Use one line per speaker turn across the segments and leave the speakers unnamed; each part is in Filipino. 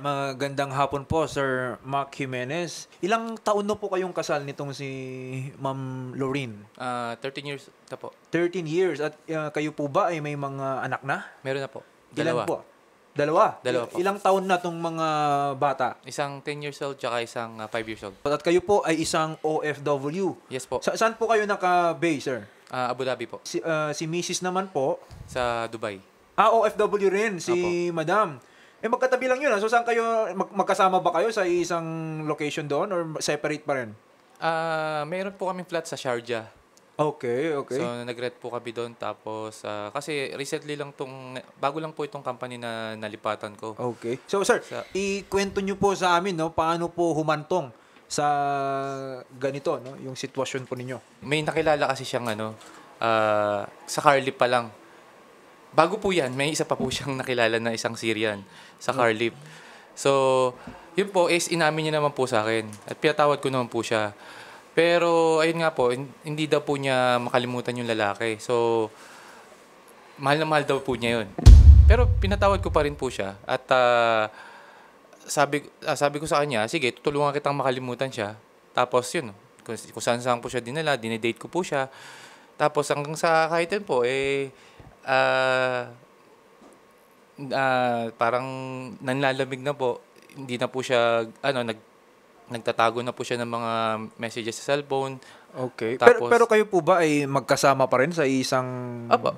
Magandang hapon po, Sir Mac Jimenez. Ilang taon na po kayong kasal nitong si Ma'am Loreen?
13 years na po.
13 years. At kayo po ba ay may mga anak na?
Meron na po.
Ilan
Dalawa.
po? Dalawa?
Dalawa po.
Ilang taon na tong mga bata?
Isang 10 years old tsaka isang 5 years old.
At kayo po ay isang OFW.
Yes po.
Saan po kayo naka-base, sir?
Abu Dhabi po.
Si Mrs. naman po.
Sa Dubai.
OFW rin, si Madam. Magkatabi lang yun. So, saan kayo, magkasama ba kayo sa isang location doon or separate pa rin?
Meron po kaming flat sa Sharjah.
Okay.
So, nag-rent po kami doon. Tapos, kasi recently lang bago lang po itong company na nalipatan ko.
Okay. So, sir, ikwento nyo po sa amin, no, paano po humantong sa ganito, no, yung sitwasyon po ninyo.
May nakilala kasi siyang sa Carlip pa lang. Bago po yan, may isa pa po siyang nakilala na isang Syrian sa Carlip. So, yun po is inamin niya naman po sa akin. At pinatawad ko naman po siya. Pero, ayun nga po, hindi daw po niya makalimutan yung lalaki. So, mahal na mahal daw po niya yun. Pero, pinatawad ko pa rin po siya. At sabi ko sa kanya, sige, tutulungan kitang makalimutan siya. Tapos, yun, kung saan po siya dinala, dinedate ko po siya. Tapos, hanggang sa kahit yun po, parang nanlalamig na po. Hindi na po siya, nagtatago na po siya ng mga messages sa cellphone.
Okay.
Tapos,
pero kayo po ba ay magkasama pa rin sa isang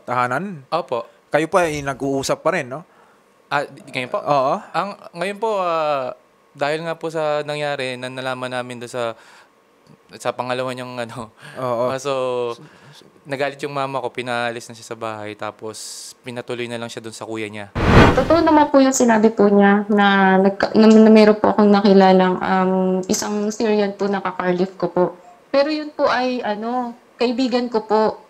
tahanan?
Opo.
Kayo pa ay nag-uusap pa rin, no?
Ngayon po?
Oo.
Ngayon po, dahil nga po sa nangyari, nalaman namin doon sa pangalawa niyang
Oo.
So, nagalit yung mama ko, pinaalis na siya sa bahay, tapos pinatuloy na lang siya doon sa kuya niya.
Totoo naman po yung sinabi po niya na meron po akong nakilalang isang Syrian po na kakarlif ko po. Pero yun po ay kaibigan ko po.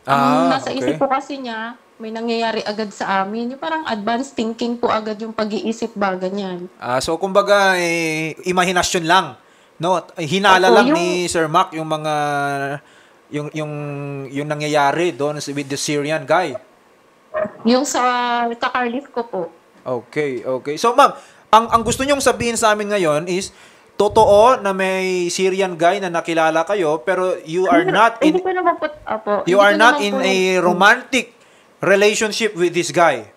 Ang nasa isip po kasi niya, may nangyayari agad sa amin. Yung parang advanced thinking po agad yung pag-iisip ba, ganyan.
So, kumbaga, imahinasyon lang. No? Hinala lang ni Sir Mac yung mga yung nangyayari doon with the Syrian guy.
Yung sa kakarlif ko po.
Okay. So, ma'am, ang gusto nyong sabihin sa amin ngayon is, totoo na may Syrian guy na nakilala kayo, pero you are not in a romantic relationship with this guy.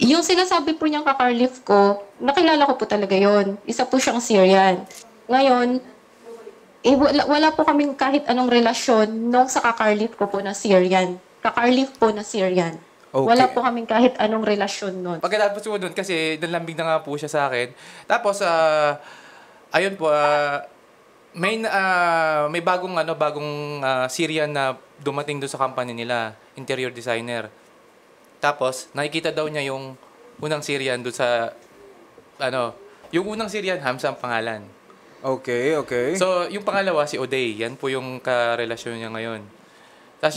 Yung sinasabi po niyang kakarlif ko, nakilala ko po talaga yon. Isa po siyang Syrian. Ngayon, wala po kaming kahit anong relasyon nung sa kakarlif ko po na Syrian. Kakarlif po na Syrian.
Okay.
Wala po kaming kahit anong relasyon nun.
Pagkatapos po nun, kasi nalambing na nga po siya sa akin. Tapos, ayun po, may bagong Syrian na dumating doon sa company nila, interior designer. Tapos, nakikita daw niya yung unang Syrian doon sa, yung unang Syrian, Hamza ang pangalan.
Okay.
So, yung pangalawa, si Oday. Yan po yung karelasyon niya ngayon. Tapos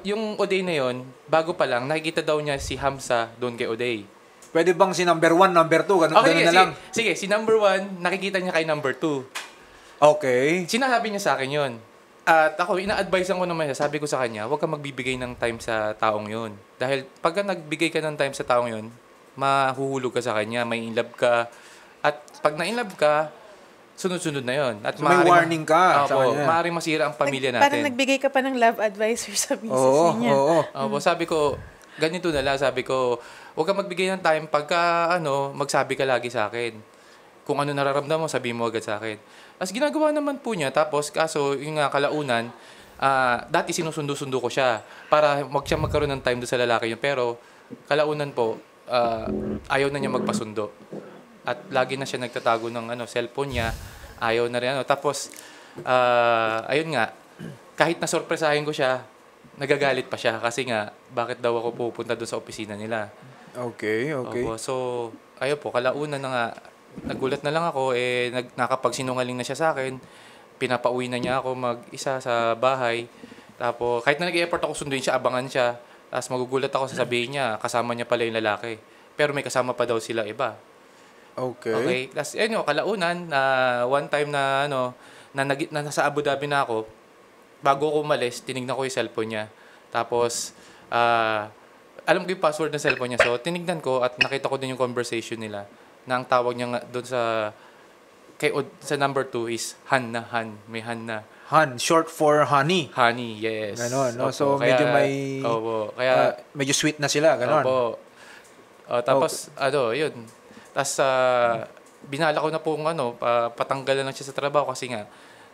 yung Oday na yon, bago pa lang, nakikita daw niya si Hamza doon kay Oday.
Pwede bang si number 1, number 2, ganun na lang?
Sige, si number 1, nakikita niya kay number 2.
Okay.
Sinasabi niya sa akin yon. At ako, ina-advisean ko naman siya. Sabi ko sa kanya, huwag kang magbibigay ng time sa taong yon. Dahil pagka nagbigay ka ng time sa taong yon, mahuhulog ka sa kanya, may inlove ka. At pag na-inlove ka, sunod-sunod na yon. At
so, may warning ka
sa kanya. Maaaring masira ang pamilya natin.
Parang nagbigay ka pa ng love advisor sa misis niya.
Oo.
Sabi ko, ganito na lang. Sabi ko, huwag kang magbigay ng time pagka magsabi ka lagi sa akin. Kung ano nararamdaman mo, sabi mo agad sa akin. Tapos ginagawa naman po niya. Tapos kaso, yung kalaunan, dati sinusundo-sundo ko siya para siya magkaroon ng time doon sa lalaki yun. Pero kalaunan po, ayaw na niya magpasundo. At lagi na siya nagtatago ng cellphone niya. Ayaw na rin. Tapos, ayun nga, kahit nasorpresahin ko siya, nagagalit pa siya. Kasi nga, bakit daw ako pupunta doon sa opisina nila.
Okay.
So, ayun po, kalaunan na nga, nagulat na lang ako, nakapagsinungaling na siya sa akin. Pinapauwi na niya ako mag-isa sa bahay. Tapos, kahit na nag-i-effort ako sunduin siya, abangan siya. Tapos magugulat ako, sasabihin niya, kasama niya pala yung lalaki. Pero may kasama pa daw sila iba. Okay. Tapos, kalaunan, one time na nasa Abu Dhabi na ako, bago ako umalis, tinignan ko yung cellphone niya. Tapos, alam ko yung password ng cellphone niya. So, tinignan ko at nakita ko din yung conversation nila. na ang tawag niya doon sa number 2 is Han na Han. May Han na.
Han, short for honey.
Honey, yes.
Ganon, no?
Opo,
So, medyo may...
Opo, kaya...
medyo sweet na sila, ganon.
Opo. Tapos, yun. Tapos, binala ko na po patanggalan na siya sa trabaho kasi nga,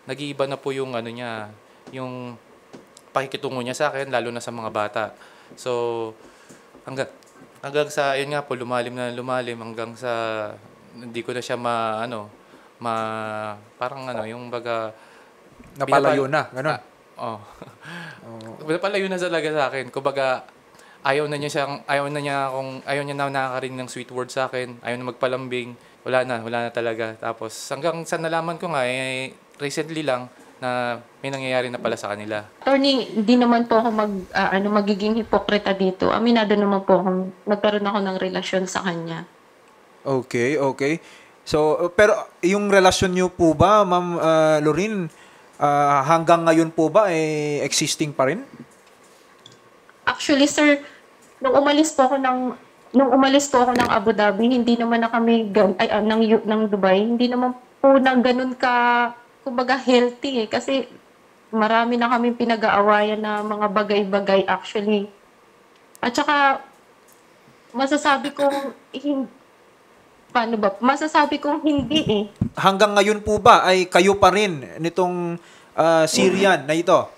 nag-iiba na po yung niya, yung pakikitungo niya sa akin, lalo na sa mga bata. So, hanggang sa, yun nga po, lumalim hanggang sa, hindi ko na siya parang yung baga,
napalayo na, gano'n.
Napalayo na talaga sa akin. Kumbaga, ayaw niya na nakakarinig ng sweet word sa akin, ayaw na magpalambing, wala na talaga. Tapos, hanggang sa nalaman ko nga, recently lang, na may nangyayari na pala sa kanila.
Attorney, hindi naman po ako magiging hipokrita dito. Aminado naman po akong nagkaroon ako ng relasyon sa kanya.
Okay. So, pero yung relasyon niyo po ba, Ma'am Lorraine, hanggang ngayon po ba existing pa rin?
Actually, sir, nung umalis po ako ng Abu Dhabi, hindi naman na kami ng Dubai, hindi naman po na ganun kumbaga healthy kasi marami na kami pinag-aawayan na mga bagay-bagay actually. At saka masasabi kong hindi.
Hanggang ngayon po ba ay kayo pa rin nitong Syrian na ito?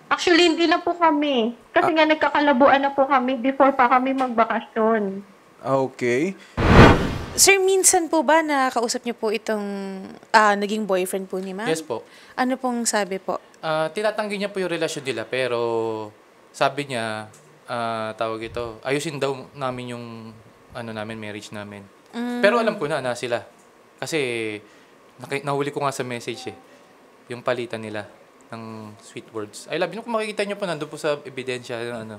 Actually, hindi na po kami. Kasi nga nagkakalabuan na po kami before pa kami magbakasyon.
Okay.
Sir, minsan po ba nakausap niyo po itong naging boyfriend po ni ma'am?
Yes po.
Ano pong sabi po?
Tinatanggi niya po yung relasyon nila, pero sabi niya, tawag ito, ayusin daw namin yung marriage namin. Pero alam ko na sila. Kasi nahuli ko nga sa message yung palitan nila ng sweet words. I love you. Kung makikita niyo po, nandun po sa ebidensya na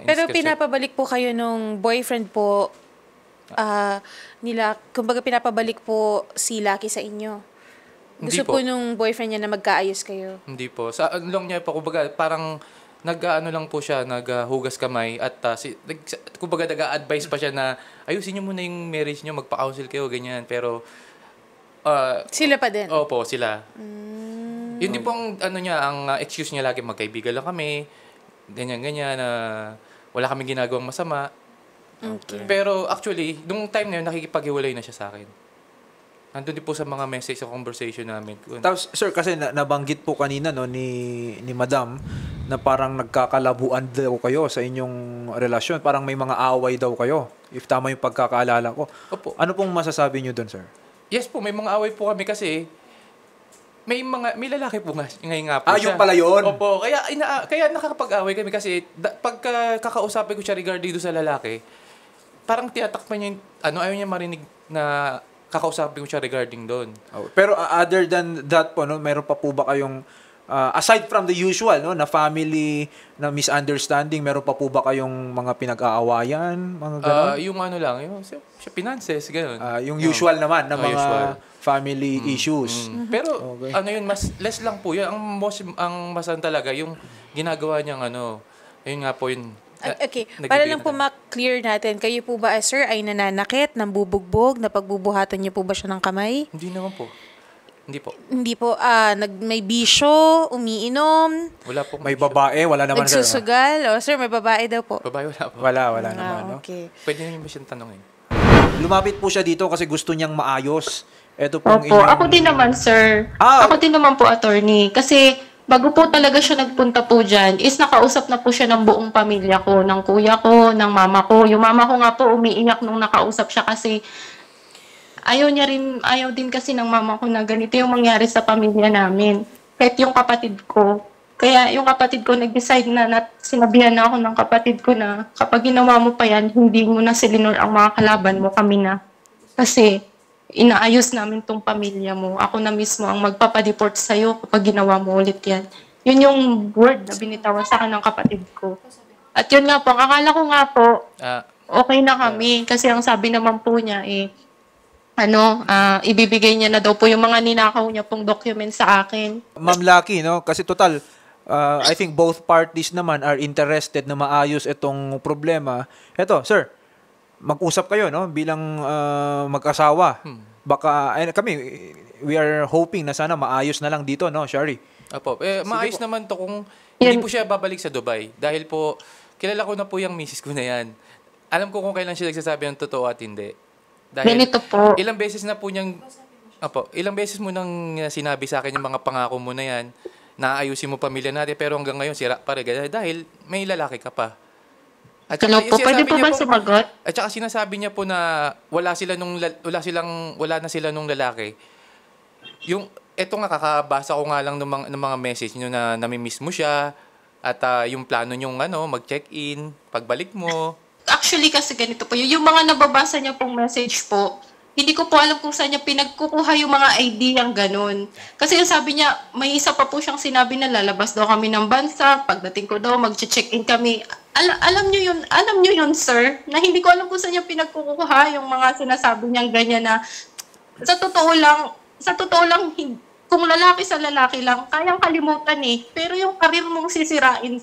pero pinapabalik po kayo nung boyfriend po nila, kumbaga pinapabalik po si Lucky sa inyo. Gusto po nung boyfriend niya na magkaayos kayo?
Hindi po. Sa long niya po, kumbaga parang lang po siya, naghugas kamay at kumbaga nag-a-advise pa siya na ayusin niyo muna yung marriage niyo, magpa-counsel kayo, ganyan. Pero
sila pa din?
Opo, sila. Yun din pong ang excuse niya lagi, magkaibigan lang kami, ganyan-ganyan, wala kami ginagawang masama.
Okay.
Pero actually, nung time na yun, nakikipaghiwalay na siya sa akin. Nandun din po sa mga message sa conversation namin.
Tapos, sir, kasi nabanggit po kanina ni Madam na parang nagkakalabuan daw kayo sa inyong relasyon. Parang may mga away daw kayo, if tama yung pagkakaalala ko.
Opo.
Ano pong masasabi niyo doon, sir?
Yes po, may mga away po kami kasi may lalaki po ngayon nga po siya.
Yung pala yun?
Opo, kaya nakakapag-away kami kasi pagka kakausapin ko siya regarding doon sa lalaki, parang tiyatakpan niya ayaw niya marinig na kakausapin ko siya regarding doon.
Pero other than that po, meron pa po ba kayong aside from the usual, na family, na misunderstanding, meron pa po ba kayong mga pinag-aawayan, mga gano'n?
Yung yung siya finances, gano'n.
Yung usual naman na mga
usual
family issues.
Pero
okay.
mas less lang po yun. Ang masan talaga yung ginagawa niyang yun nga po yun.
Okay, para lang po ma-clear natin, kayo po ba, sir, ay nananakit, nambubugbog, napagbubuhatan niyo po ba siya ng kamay?
Hindi naman po. Hindi po.
Hindi po. May bisyo, umiinom.
Wala po.
May babae, wala naman.
Nagsusugal. Sir, may babae daw po.
Babae wala po.
Wala naman.
Okay.
Pwede niyo ba siyang tanongin?
Lumapit po siya dito kasi gusto niyang maayos. Ito pong
Opo, ako din naman, sir. Ako din naman po, attorney. Kasi bago po talaga siya nagpunta po dyan, is nakausap na po siya ng buong pamilya ko, ng kuya ko, ng mama ko. Yung mama ko nga po umiiyak nung nakausap siya kasi ayaw din kasi ng mama ko na ganito yung mangyari sa pamilya namin. Kahit yung kapatid ko. Kaya yung kapatid ko nag-decide na sinabihan na ako ng kapatid ko na kapag ginawa mo pa yan, hindi mo na silinor ang mga kalaban mo, kami na. Kasi inaayos namin tong pamilya mo. Ako na mismo ang magpapadeport sa'yo kapag ginawa mo ulit yan. Yun yung word na binitawan sa akin ng kapatid ko. At yun nga po, akala ko nga po, okay na kami. Kasi ang sabi naman po niya, ibibigay niya na daw po yung mga ninakaw niya pong document sa akin.
Ma'am Lucky, kasi total, I think both parties naman are interested na maayos itong problema. Eto, sir, mag-usap kayo, no? Bilang mag-asawa. Baka, kami, we are hoping na sana maayos na lang dito, no, Shari?
Opo. Maayos naman to kung hindi po siya babalik sa Dubai. Dahil po, kilala ko na po yung misis ko na yan. Alam ko kung kailan siya nagsasabi ng totoo at hindi. Dahil
Ganito po.
ilang beses na po niyang, ilang beses mo nang sinabi sa akin yung mga pangako mo na yan, na ayusin mo pamilya natin, pero hanggang ngayon sira pa rin. Dahil may lalaki ka pa. At
Hello po, pwede po ba sumagot?
At saka sinasabi niya po na wala na sila nung lalaki. Eto nga, kakabasa ko nga lang ng mga message niyo na namimiss mo siya at yung plano niyong mag-check-in, pagbalik mo.
Actually kasi ganito po, yung mga nababasa niya pong message po, hindi ko po alam kung saan niya pinagkukuha yung mga ideyang ganun. Kasi yung sabi niya, may isa pa po siyang sinabi na lalabas daw kami ng bansa, pagdating ko daw, mag-check-in kami. Alam niyo yun, sir, na hindi ko alam kung saan niya pinagkukuha yung mga sinasabi niyang ganyan na sa totoo lang, kung lalaki sa lalaki lang, kayang kalimutan eh. Pero yung karir mong sisirain,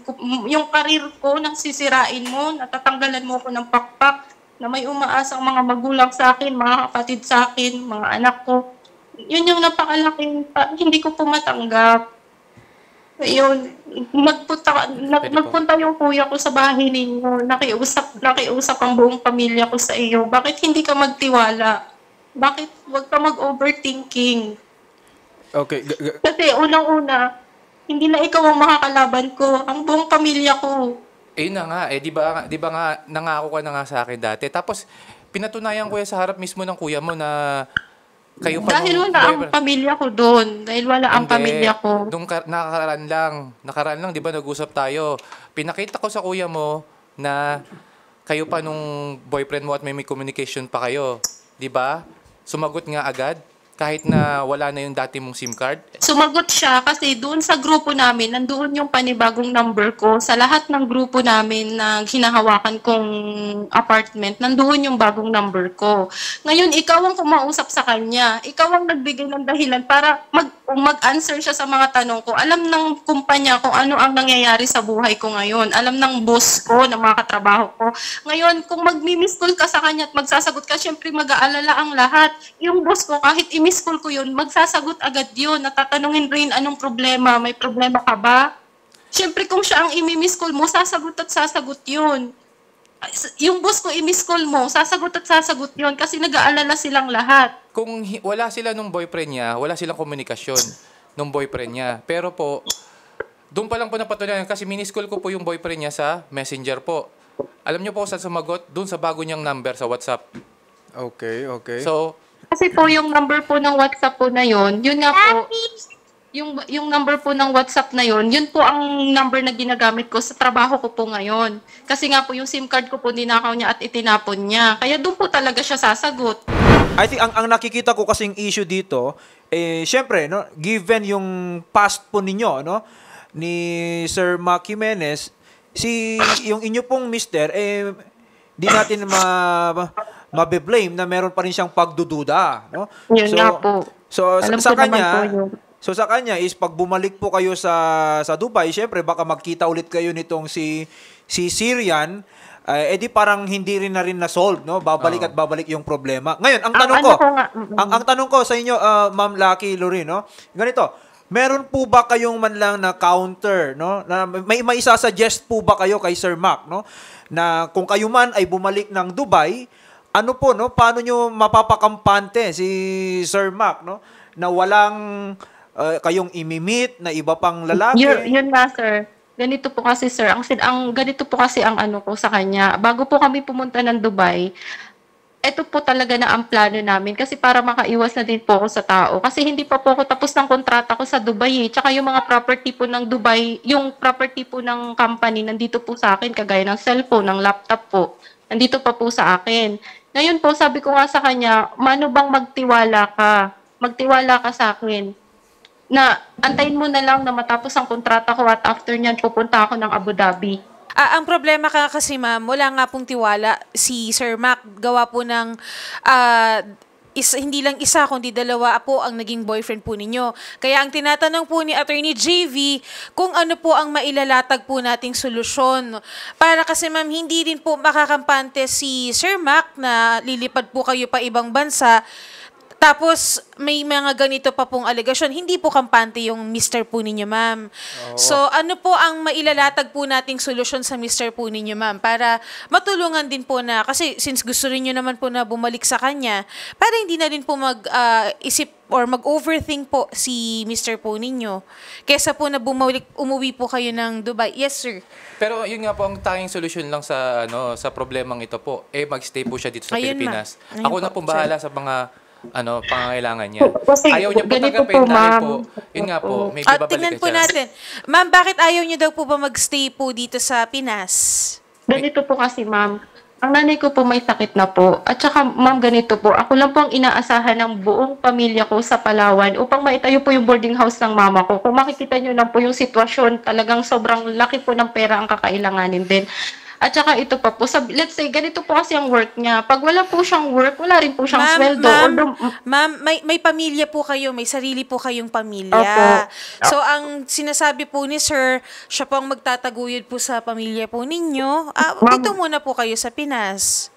yung karir ko nang sisirain mo, natatanggalan mo ko ng pakpak, na may umaasang mga magulang sa akin, mga kapatid sa akin, mga anak ko. Yun yung napakalaking, hindi ko po matanggap. Yun, nagpunta yung kuya ko sa bahay ninyo, nakiusap ang buong pamilya ko sa iyo. Bakit hindi ka magtiwala? Bakit wag ka mag-overthinking?
Okay.
Kasi unang-una, hindi na ikaw ang makakalaban ko, ang buong pamilya ko.
Na nga, di ba nga, nangako ka na nga sa akin dati. Tapos, pinatunayan ko sa harap mismo ng kuya mo na kayo pa
dahil wala ang pamilya ko doon. Dahil wala ang pamilya ko.
Nakaraan lang, di ba, nag-usap tayo. Pinakita ko sa kuya mo na kayo pa nung boyfriend mo at may communication pa kayo. Di ba? Sumagot nga agad. Kahit na wala na yung dati mong SIM card?
Sumagot siya kasi doon sa grupo namin, nandoon yung panibagong number ko. Sa lahat ng grupo namin na hinahawakan kong apartment, nandoon yung bagong number ko. Ngayon, ikaw ang kumausap sa kanya. Ikaw ang nagbigay ng dahilan para mag-answer siya sa mga tanong ko. Alam ng kumpanya kung ano ang nangyayari sa buhay ko ngayon. Alam ng boss ko, ng mga katrabaho ko. Ngayon, kung mag-miss call ka sa kanya at magsasagot ka, syempre mag-aalala ang lahat. Yung boss ko, kahit i-miss call ko yun, magsasagot agad yun. Natatanungin rin anong problema, may problema ka ba? Siyempre kung siya ang i-miss call mo, sasagot at sasagot yun. Yung boss ko i-miss call mo, sasagot at sasagot yun kasi nag-aalala silang lahat.
Kung wala sila nung boyfriend niya, wala silang komunikasyon nung boyfriend niya. Pero po, doon pa lang po napatunayan kasi miss call ko po yung boyfriend niya sa Messenger po. Alam niyo po saan sumagot? Doon sa bago niyang number sa WhatsApp.
Okay.
So,
kasi po yung number po ng WhatsApp po na yun nga po, yung number po ng WhatsApp na yun po ang number na ginagamit ko sa trabaho ko po ngayon. Kasi nga po yung SIM card ko po ninakaw niya at itinapon niya. Kaya doon po talaga siya sasagot.
I think ang nakikita ko kasing issue dito, syempre, no, given yung past po ninyo, no, ni Sir Mac Jimenez, yung inyo pong mister, di natin mabe-blame na meron pa rin siyang pagdududa, no?
Yun nga po.
So
Alam
sa
ko naman
kanya,
po yun.
so sa kanya is pag bumalik po kayo sa Dubai, syempre baka magkita ulit kayo nitong si Syrian, di parang hindi rin na solve, no? Babalik at babalik yung problema. Ngayon, ang tanong ko, ang tanong ko sa inyo, Ma'am Lucky Lorraine, no? Ganito, meron po ba kayong man lang na counter, no? Na may isa-suggest po ba kayo kay Sir Mac, no? Na kung kayo man ay bumalik ng Dubai, ano po, no? Paano nyo mapapakampante si Sir Mac, no? Na walang kayong imimit na iba pang lalaki?
Yun nga, sir. Ganito po kasi, sir. Ganito po kasi ang ano ko sa kanya. Bago po kami pumunta ng Dubai, ito po talaga na ang plano namin kasi para makaiwas na din po ako sa tao. Kasi hindi pa po ako tapos ng kontrata ko sa Dubai. Tsaka yung mga property po ng Dubai, yung property po ng company, nandito po sa akin, kagaya ng cellphone, ng laptop po. Nandito pa po sa akin. Ngayon po, sabi ko nga sa kanya, mano bang magtiwala ka? Magtiwala ka sa akin. Na antayin mo na lang na matapos ang kontrata ko at after nyan, pupunta ako ng Abu Dhabi.
Ang problema kasi ma'am, wala nga pong tiwala si Sir Mac. Gawa po ng hindi lang isa kundi dalawa po ang naging boyfriend po ninyo. Kaya ang tinatanong po ni Attorney JV kung ano po ang mailalatag po nating solusyon. Para kasi ma'am, hindi rin po makakampante si Sir Mac na lilipad po kayo pa ibang bansa. Tapos, may mga ganito pa pong alegasyon. Hindi po kampante yung mister po ninyo, ma'am. So, ano po ang mailalatag po nating solusyon sa mister po ninyo, ma'am? Para matulungan din po na, kasi since gusto rin nyo naman po na bumalik sa kanya, para hindi na rin po mag-isip or mag-overthink po si mister po ninyo. Kesa po na umuwi po kayo ng Dubai. Yes, sir.
Pero yun nga po ang tanging solusyon lang sa problemang ito po, magstay po siya dito sa
Ayun,
Pilipinas.
ma'am. Ayun
Ako na
po,
pong bahala sa mga pangangailangan niya.
Kasi
Ayaw niya po
ganito
tanggapin
po,
dahil
ma'am.
po, yun nga po, may
At
babalikan
tingnan po
siya.
natin. Ma'am, bakit ayaw nyo daw po ba magstay po dito sa Pinas?
Ganito po kasi, ma'am. Ang nanay ko po may sakit na po. At saka, ma'am, ganito po. Ako lang po ang inaasahan ng buong pamilya ko sa Palawan upang maitayo po yung boarding house ng mama ko. Kung makikita nyo lang po yung sitwasyon, talagang sobrang laki po ng pera ang kakailanganin din. At saka ito pa po, let's say, ganito po kasi ang work niya. Pag wala po siyang work, wala rin po siyang sweldo.
Ma'am, may pamilya po kayo, may sarili po kayong pamilya.
Opo.
So, ang sinasabi po ni Sir, siya po ang magtataguyod po sa pamilya po ninyo. Dito muna po kayo sa Pinas.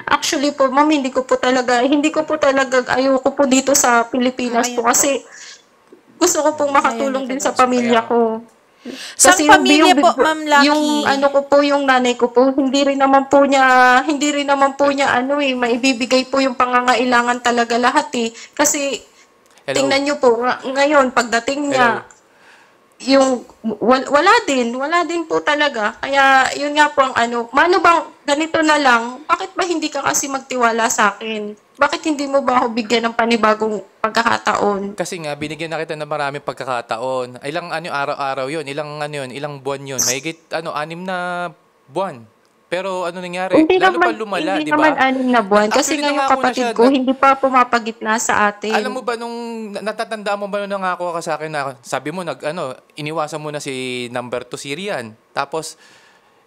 Actually po, ma'am, hindi ko po talaga, ayoko po dito sa Pilipinas po kasi gusto ko pong makatulong din sa pamilya ko.
Sa
Kasi
pamilya po, Ma'am Lucky?
Yung ano ko po, yung nanay ko po, hindi rin naman po niya maibibigay po yung pangangailangan talaga lahat eh. Kasi
Hello?
tingnan niyo po, ngayon pagdating niya, wala din po talaga. Kaya yun nga po ang mano bang ganito na lang, bakit ba hindi ka kasi magtiwala sa akin? Bakit hindi mo ba ako bigyan ng panibagong pagkakataon?
Kasi nga, binigyan na kita ng maraming pagkakataon. Ilang araw-araw yun, ilang buwan yun. Mahigit 6 na buwan. Pero ano nangyari?
Hindi
Lalo
naman,
pa lumala,
hindi
di ba?
naman 6 na buwan. Kasi
Actually,
nga yung
nangako na
kapatid
siya
ko, hindi pa pumapagitna sa atin.
Alam mo ba nung natatandaan mo ba nung nangako ka sa akin na sabi mo iniwasan mo na si number 2 Syrian. Tapos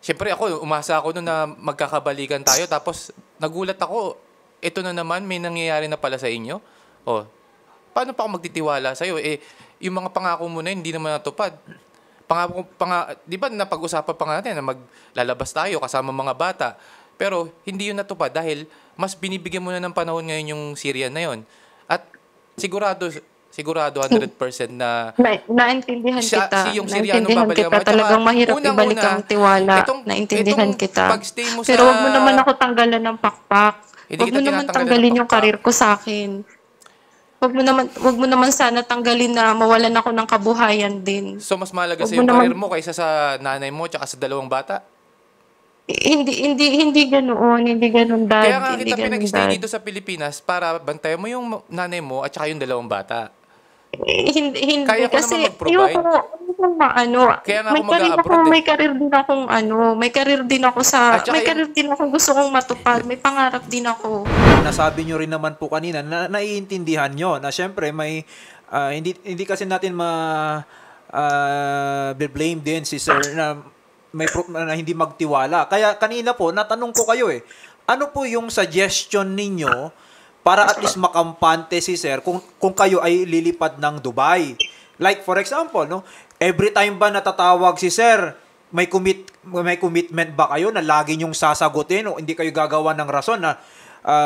syempre umasa ako noon na magkakabalikan tayo, tapos nagulat ako. Ito na naman may nangyayari na pala sa inyo. Paano pa ako magtitiwala sa iyo? Yung mga pangako mo na hindi naman natupad. Di ba napag-usapan pa nga natin na maglalabas tayo kasama mga bata. Pero hindi yun natupad dahil mas binibigyan mo na ng panahon ngayon yung Syrian na yun. At sigurado 100% na
naintindihan kita.
yung Syriano
Naintindihan
babalikan
kita.
mo.
Talagang mahirap ibalik ang tiwala. Naintindihan kita.
Pagstay mo
Pero wag mo naman ako tanggalan ng pakpak.
Hindi
Wag
kita
mo naman
tinatanggalan
tanggalin
ng
yung
pakpak.
karir ko sa akin. Wag mo naman sana tanggalin na mawalan ako ng kabuhayan din.
So mas mahalaga
Wag
sa
mo
yung
naman-
karir mo kaysa sa nanay mo tsaka sa 2 bata?
Hindi ganoon, dad.
Kaya nga
Hindi
kita
ganun,
pinag-stay
dad.
dito sa Pilipinas para bantayan mo yung nanay mo at saka yung 2 bata.
Hindi
Kaya ko
kasi
naman mag-provide. Kaya nga ako mag-a-abroad eh.
may career din akong may career din ako
At saka
may career din akong gusto kong matupad, may pangarap din ako.
Nasabi nyo rin naman po kanina na naiintindihan nyo na syempre may hindi kasi natin blame din si sir na na hindi magtiwala. Kaya kanina po natanong ko kayo ano po yung suggestion ninyo para at least makampante si sir kung kayo ay lilipad ng Dubai? Like for example, every time ba natatawag si sir, may commitment ba kayo na lagi nyong sasagutin o hindi kayo gagawa ng rason na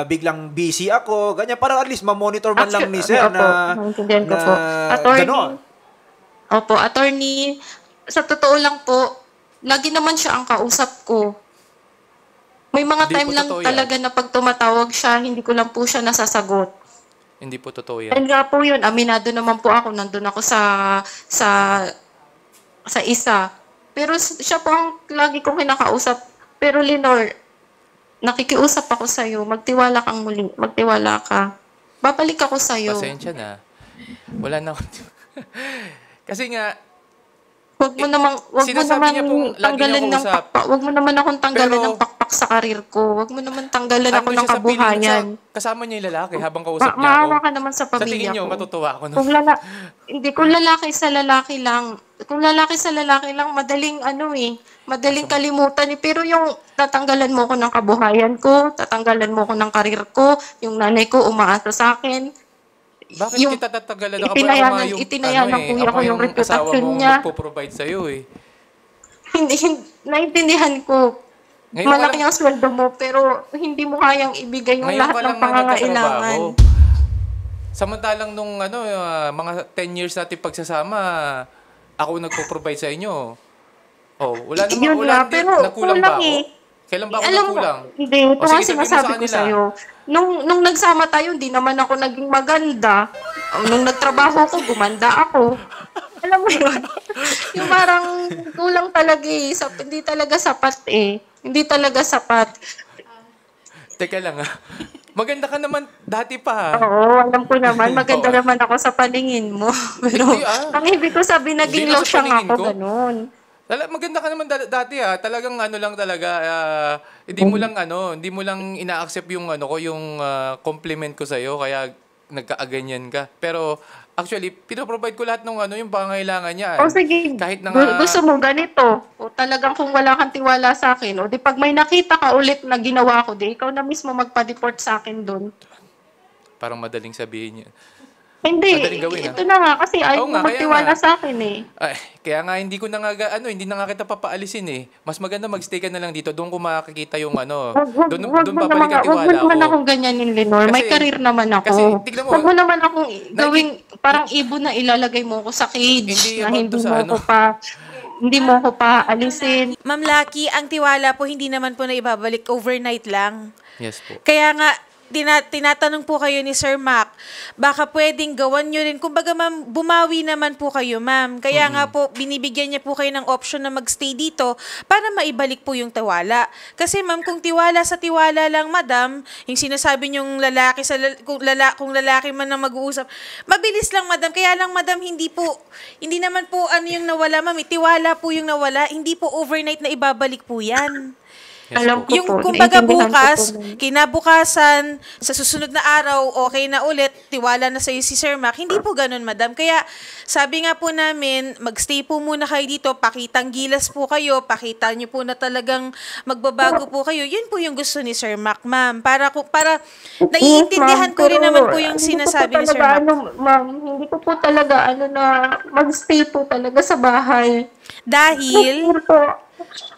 biglang busy ako, ganyan, para at least ma-monitor man lang ni sir
naintindihan ko po.
gano'n.
Attorney, sa totoo lang po, lagi naman siya ang kausap ko. May mga
Hindi
time
po
lang
totoo yan.
talaga na pag tumatawag siya, hindi ko lang po siya nasasagot.
Hindi po totoo yan.
And nga po yun, aminado naman po ako, nandun ako sa isa. Pero siya po ang lagi kong kinakausap. Pero Lenore, nakikiusap ako sa'yo, magtiwala kang muli, magtiwala ka. Babalik ako sa'yo.
Pasensya na. Wala na ako. Kasi nga,
Wag mo
Sinasabi niya pong
naman
lagi
tanggalan
niyong
ng
kausap.
pakpak. Wag mo naman akong tanggalan
Pero-
ng pakpak sa karir ko. Wag mo naman tanggalan ako
Andun
ng
siya sa piling-
kabuhayan.
kasama niya yung lalaki habang kausap niya ako.
Maawa ka naman sa
Sa tingin
pamilya
niyo,
ko.
matutuwa ako na.
Hindi, kung lalaki sa lalaki lang, madaling madaling kalimutan eh. Pero yung tatanggalan mo ko ng kabuhayan ko, tatanggalan mo ko ng karir ko, yung nanay ko umaasa sa akin,
Bakit
yung
kita tatagalan? Ako nga yung,
itinayan ng kuya
ako
ko yung
asawa
reputasyon
mong
niya.
magpo-provide sa'yo eh.
Hindi, naintindihan ko.
Ngayon ka
Malaki
lang-
ang sweldo mo, pero hindi mo kayang ibigay yung
Ngayon
lahat
ka
ng
lang nga
pangangailangan.
nagtatrabaho. Samantalang nung mga 10 years natin pagsasama, ako nagpo-provide sa inyo. Oh, wala naman,
Yun
wala,
nga, pero
nakulang ba
kulang
ako?
eh.
Kailan ba ako
Alam mo,
nakulang?
hindi, ito
O,
nga
sige, sabihin mo
sinasabi
sa
ko
kanila.
sa'yo. Nung nagsama tayo, hindi naman ako naging maganda. Nung nagtrabaho ko, gumanda ako. Alam mo yun? Yung parang kulang talaga eh. Hindi talaga sapat eh. Hindi talaga sapat.
Teka lang Maganda ka naman dati pa.
Oo, alam ko naman. Maganda
Oo.
naman ako sa paningin mo. Pero
Hindi,
ang ibig ko sabihin, naging
Hindi lang sa
losyang
paningin
ako,
ko.
ganun.
Maganda ka naman dati Talagang lang talaga hindi mo lang ina-accept yung yung compliment ko sa iyo kaya nagkaaganyan ka. Pero actually, pinoprovide ko lahat ng yung pangangailangan niya.
O sige,
Kahit na nga,
gusto mo ganito. O talagang kung wala kang tiwala sa akin, o di pag may nakita ka ulit na ginawa ko, di ikaw na mismo magpa-deport sa akin doon.
parang madaling sabihin niya.
Hindi,
Madaling gawin,
ito na nga, kasi ayaw
Oo
mo
nga, kaya
magtiwala
nga.
sa akin eh.
Ay, kaya nga hindi hindi na nga kita papaalisin eh. Mas maganda magstay ka na lang dito. Doon ko makikita yung
Wag
doon
mo
babalik ang
wag mo
tiwala
naman
ko.
akong ganyanin, Lenore. May
Kasi-
karir naman ako.
kasi, tignan mo,
Wag mo naman akong gawing parang ibon na ilalagay mo ko sa cage
Hindi
na
about
hindi
to sa
mo ko pa alisin.
Ma'am Lucky, ang tiwala po hindi naman po na ibabalik overnight lang.
Yes po.
Kaya nga, tinatanong po kayo ni Sir Mac, baka pwedeng gawan nyo rin. Kumbaga ma'am, bumawi naman po kayo ma'am. Kaya nga po, binibigyan niya po kayo ng option na magstay dito para maibalik po yung tiwala. Kasi ma'am, kung tiwala sa tiwala lang madam, yung sinasabi niyong lalaki sa kung lalaki man ang mag-uusap, mabilis lang madam. Kaya lang madam, hindi naman po yung nawala ma'am, tiwala po yung nawala, hindi po overnight na ibabalik po yan.
Yes
Alam
po.
ko
Yung
po,
kumbaga
naiintindihan ko
bukas,
po, ma'am.
kinabukasan, sa susunod na araw, okay na ulit, tiwala na sa'yo si Sir Mac. Hindi po ganun, madam. Kaya sabi nga po namin, magstay po muna kayo dito, pakitang gilas po kayo, pakita nyo po na talagang magbabago po kayo. Yun po yung gusto ni Sir Mac, ma'am. Para naiintindihan
Yes, ma'am,
ko rin
pero
naman po yung
hindi ko
sinasabi
po
ni Sir
talaga,
Mac.
ma'am, hindi ko po talaga na magstay po talaga sa bahay.
Dahil,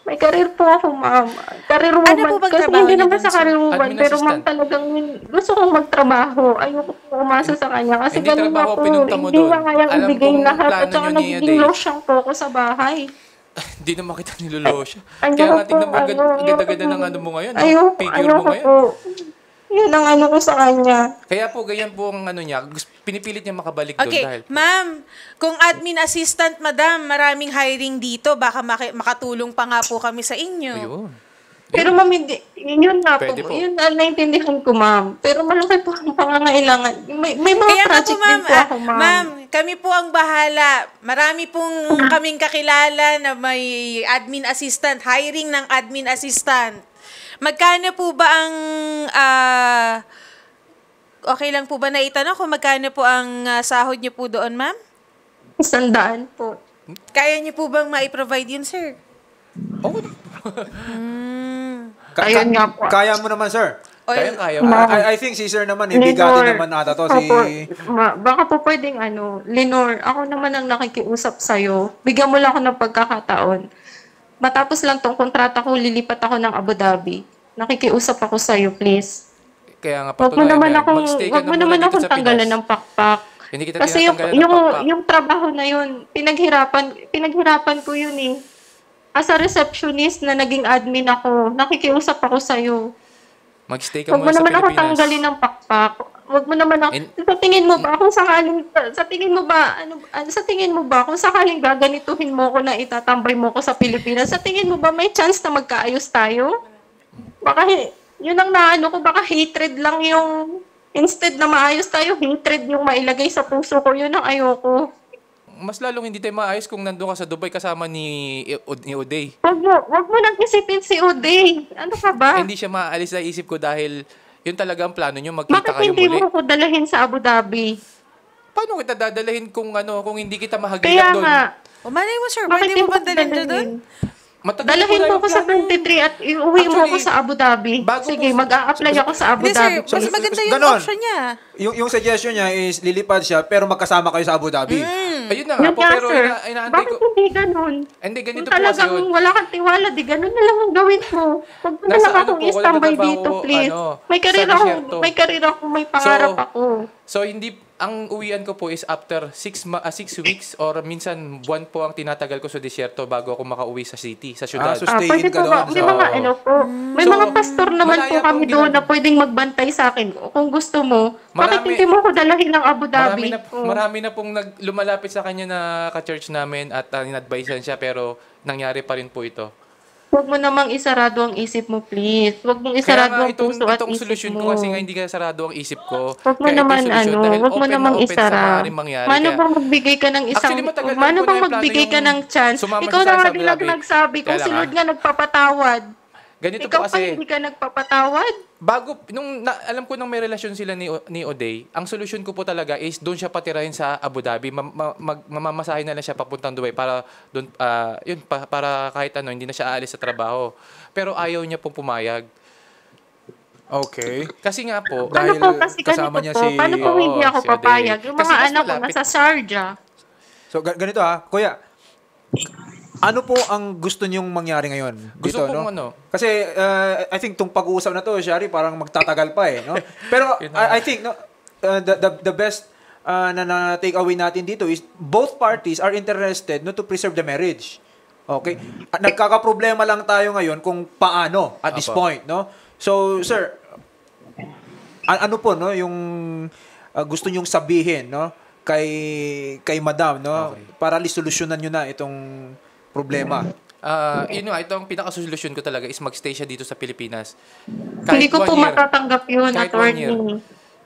May karir po ako, ma'am. Career woman.
Ano po bang
Kasi
trabaho
hindi
niyo
naman
dun
sa
sa
career woman,
admin
pero ma'am
assistant?
talagang gusto kong magtrabaho. Ayoko po umasa sa kanya. Kasi
Hindi
ganun nga
trabaho
po,
pinunta mo
hindi
dun.
nga kayang
Alam
ibigay
kong
lahat.
plano
At saka
niyo ni
nagiging
Day.
losyang po ako sa bahay.
Hindi na makita nilolosya.
Ayoko
Kaya nga
po,
tingnan mo, ganda-ganda ng mo ngayon. Figure mo ngayon.
po. Yun ang ko sa kanya.
Kaya po, ganyan po ang niya. Pinipilit niya makabalik doon
okay,
dahil
ma'am, kung admin assistant, madam, maraming hiring dito, baka makatulong pa nga po kami sa inyo.
ayun.
Pero ma'am, hindi, yun nga po.
Pwede po.
Yun ang naintindihan ko, ma'am. Pero malaki po ang pangangailangan. May mga
Kaya nga
project din po ako, ma'am.
ma'am, kami po ang bahala. Marami pong kaming kakilala na may admin assistant, hiring ng admin assistant. Magkano po ba ang, okay lang po ba na itanong kung magkano po ang sahod niyo po doon, ma'am?
100 po.
Kaya niyo po bang ma-provide yun, sir?
Oh,
Ayun nga po.
Kaya mo naman, sir.
kaya.
I think si sir naman, bigati naman ata to.
Opo, baka po pwedeng Lenore, ako naman ang nakikiusap sa'yo. Bigyan mo lang ako ng pagkakataon. Matapos lang tong kontrata ko, lilipat ako ng Abu Dhabi. Nakikiusap ako sa'yo, please.
Kaya nga
Huwag mo naman
magstay ka
akong,
na muna dito
akong
sa
tanggalan
Pinas.
ng pakpak.
Hindi kita
Kasi
tinatanggalan ng pakpak.
yung trabaho na yun, pinaghirapan ko yun eh. As a receptionist na naging admin ako, nakikiusap ako sa'yo.
Magstay ka
Huwag mo
muna sa
naman ako
Pilipinas.
tanggalin ng pakpak. Huwag mo naman ako, sa tingin mo ba, kung sakaling, sa tingin mo ba, kung sakaling gaganituhin mo ko na itatambay mo ko sa Pilipinas, sa tingin mo ba may chance na magkaayos tayo? Baka, yun ang ko, baka hatred lang yung, instead na maayos tayo, hatred yung mailagay sa puso ko, yun ang ayoko.
mas lalong hindi tayo maayos kung nandun ka sa Dubai kasama ni Uday.
Wag mo nang isipin si Uday. Ano ka ba?
Hindi siya maaalis sa isip ko dahil yun talaga ang plano nyo, magkita
Bakit
kayo
hindi
muli.
mo ko dalahin sa Abu Dhabi?
Paano kita dadalahin kung hindi kita
Kaya
mahagilan doon?
nga,
O malay mo, sir,
bakit
pwede mo
hindi
ba
mo
dalhin
dalahin?
doon?
Matagal
Dalahin
na
mo ko sa
plano.
23 at iuwi mo
Actually,
ako sa Abu Dhabi.
bago
Sige,
po-
mag-a-apply ako sa Abu
Hindi, sir,
Dhabi.
mas maganda yung
Ganon.
option niya.
Yung suggestion niya is lilipad siya pero magkasama kayo sa Abu Dhabi.
Ayun na nga
Yun
po,
nga,
pero
sir.
inaantay
Bakit
ko.
hindi ganun?
Hindi, ganito
Kung
po kasi
talagang
yun.
wala kang tiwala, di ganun na lang ang gawin mo. Huwag mo na
Nasa
lang
ano
akong
po, wala
i-standby
nagtatrabaho
dito,
ko,
please.
ano,
May karir
sa
ako,
disyerto.
may pangarap ako.
So, ang uwian ko po is after 6 weeks or minsan buwan po ang tinatagal ko sa disyerto bago ako makauwi sa city, sa syudad.
So stay
Pwede
in ka
po ba?
doon.
May
So,
mga ano po. May
so,
mga pastor naman po
malaya
kami
pong
doon na pwedeng magbantay sa akin. Kung gusto mo, bakit
Marami-
hindi mo ko dalahin ng Abu Dhabi?
Marami na pong lumalapit sa kanya na ka-church namin at in-advisean siya pero nangyari pa rin po ito.
Huwag mo namang isarado ang isip mo, please. Huwag mong
Kaya
isarado
nga
ang puso at
itong
isip
solusyon
mo.
ko kasi nga hindi kaya sarado ang isip ko.
Huwag mo
Kaya ito yung
naman
solusyon dahil
huwag mo
open na
namang
open sa
isara.
maaaring mangyari.
Mano
Kaya-
bang magbigay ka ng isang,
Actually, matagal na
mano
po
bang
na yung plano
magbigay ka
yung
ng chance?
sumama
Ikaw
siya
na
sa
nga
Abu
din ang
Dhabi.
nagsabi kung
Kaya
si
lang,
Lord nga nagpapatawad.
Ganito
Ikaw
po
pa
kasi,
hindi ka nagpapatawad?
bago, alam ko nang may relasyon sila ni Oday, ang solusyon ko po talaga is doon siya patirahin sa Abu Dhabi. Mamamasahin na lang siya papuntang Dubai para doon, para kahit hindi na siya aalis sa trabaho. Pero ayaw niya pong pumayag.
Okay.
Kasi nga po,
Dahil
Ano po kasi
kasama
ganito
niya
po?
si-
Paano po hindi
Oo,
ako
si Oday.
papayag? Yung
Kasi
mga
mas
anak ko
malapit.
nasa Sharjah.
So ganito kuya. Ano po ang gusto niyong mangyari ngayon?
Gusto
Dito,
kong
no? Kasi I think tong pag-uusap na to, Shari, parang magtatagal pa no? Pero
Yun na.
I think the best na take away natin dito is both parties are interested to preserve the marriage. Okay? At nagkakaproblema lang tayo ngayon kung paano at this
Apo.
point, no? So, sir, ano po yung gusto niyong sabihin, no? Kay madam, no?
Okay.
Para solusyonan niyo na itong problema.
yun nga, ito ang pinaka-solution ko talaga is magstay siya dito sa Pilipinas.
Hindi ko
1
po
year.
matatanggap yun,
Kahit 1 year.
attorney.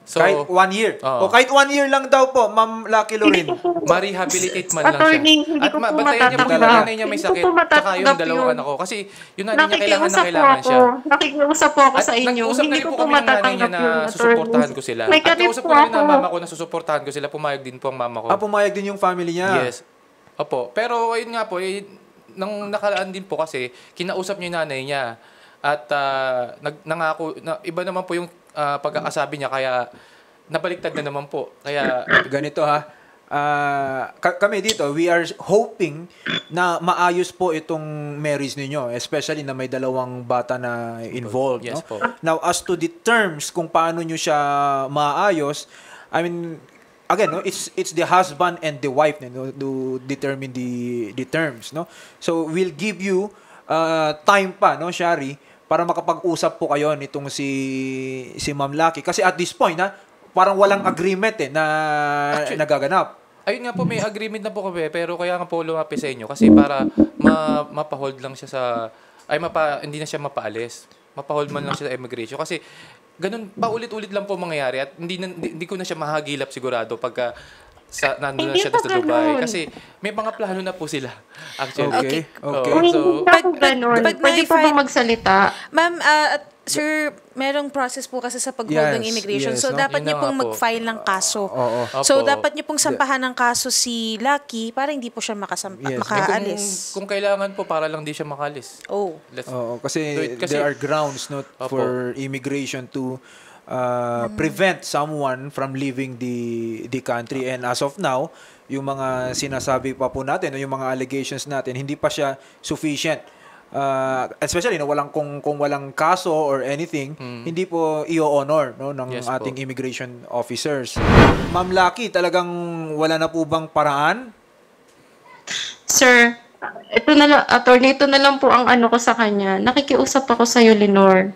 So,
Kahit 1 year.
Oo.
O kahit 1 year lang daw po, Ma'am Lucky
Hindi
Lorin.
ko po,
ma-rehabilitate man lang
attorney,
siya.
hindi ko po
bantayan niya po
matatanggap.
yung nanay niya may
Hindi ko
sakit,
po
tsaka yung
matatanggap
dalawang
yun.
anak ko. Kasi yung nanay niya kailangan
Nakikiusap po
siya.
ako. Nakikiusap po ako
At
sa inyo.
nag-usap
Hindi
na rin
ko
po
po
kami ng nanay niya
matatanggap
na
yun,
susuportahan
attorney.
ko sila.
May
At
karir
kausap
po
ko na rin
ako.
ang mama ko na susuportahan ko sila. Pumayag din po ang mama ko.
Pumayag din yung family niya.
Yes. Opo. Pero ayun nga po, nang nakalaan din po kasi, kinausap niya yung nanay niya. At nangako, iba naman po yung pagkakasabi niya, kaya nabaliktad na naman po. Kaya,
Ganito kami dito, we are hoping na maayos po itong marriage ninyo, especially na may dalawang bata na involved.
Yes
no?
po.
Now, as to the terms, kung paano nyo siya maayos, I mean, again, no, it's the husband and the wife no, to determine the terms. No? So, we'll give you time pa, no, Shari, para makapag-usap po kayo nitong si Ma'am Lucky. Kasi at this point, parang walang agreement na
Actually,
nagaganap.
ayun nga po, may agreement na po kami, pero kaya nga po lumapit sa inyo kasi para mapahold lang siya sa, hindi na siya mapaalis. Mapahold man lang siya sa immigration. Kasi ganun, paulit-ulit lang po mangyayari at hindi ko na siya mahagilap sigurado pagka nandun na
Hindi
siya
pa
sa Dubai.
ganun.
Kasi may mga plano na po sila. Actually.
Okay. Okay.
Kung
So,
hindi pa po ganun,
pag
pwede po ba magsalita?
Ma'am, sir, merong process po kasi sa pag-hold ng
Yes,
immigration.
yes,
So,
no?
dapat
Yun
niyo
na
pong
nga po.
mag-file ng kaso.
Oo.
So,
Opo.
dapat niyo pong sampahan ng kaso si Lucky para hindi po siya
Yes.
makaalis.
Kung kailangan po, para lang di siya makalis.
Oh.
Oo, kasi,
Do it. Kasi-
there are grounds
Opo.
for immigration to prevent someone from leaving the country. And as of now, yung mga sinasabi pa po natin, yung mga allegations natin, hindi pa siya sufficient. Especially kung walang kaso or anything, hindi po i-honor ng
Yes
ating
po.
immigration officers. Ma'am Lucky, talagang wala na po bang paraan?
Sir, ito na lang, attorney, ito na lang po ang ano ko sa kanya. Nakikiusap ako sa iyo, Lenore.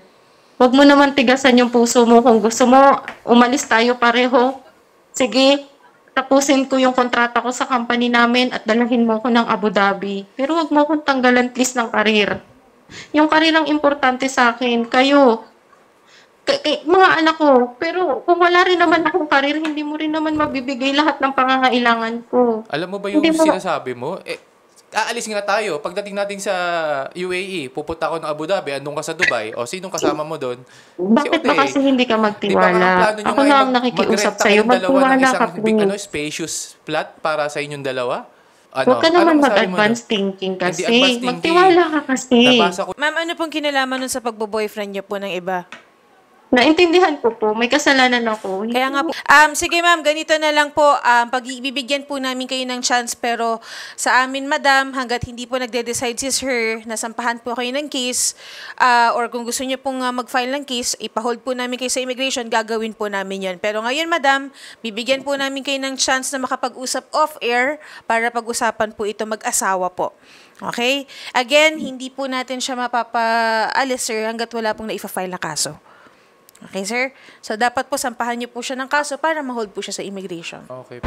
Huwag mo naman tigasan yung puso mo. Kung gusto mo, umalis tayo pareho. Sige, tapusin ko yung kontrata ko sa company namin at dalahin mo ko ng Abu Dhabi. Pero huwag mo akong tanggalan please ng karir. Yung karir ang importante sa akin. Kayo, mga anak ko. Pero kung wala rin naman akong karir, hindi mo rin naman mabibigay lahat ng pangangailangan ko.
Alam mo ba yung sinasabi mo? Aalis nga tayo. Pagdating natin sa UAE, pupunta ako ng Abu Dhabi, andun ka sa Dubai, o sinong kasama mo doon?
Bakit ba kasi hindi ka magtiwala?
Diba,
ako na ang nakikiusap sa'yo. Magtiwala ka po.
Spacious flat para sa inyong dalawa?
Huwag ka naman mag-advance thinking kasi. Magtiwala ka kasi.
Ma'am, ano pong kinalaman nun sa pagbo-boyfriend niyo po ng iba?
Naintindihan ko po. May kasalanan ako.
Kaya nga po. Sige ma'am, ganito na lang po. Pagbibigyan po namin kayo ng chance pero sa amin madam, hanggat hindi po nagde-decide si sir, nasampahan po kayo ng case or kung gusto niyo pong mag-file ng case, ipahold po namin kayo sa immigration, gagawin po namin yan. Pero ngayon madam, bibigyan po namin kayo ng chance na makapag-usap off-air para pag-usapan po ito mag-asawa po. Okay? Again, hindi po natin siya mapapaalis sir hanggat wala pong na-file na kaso. Okay, sir? So, dapat po sampahan niyo po siya ng kaso para ma-hold po siya sa immigration.
Okay.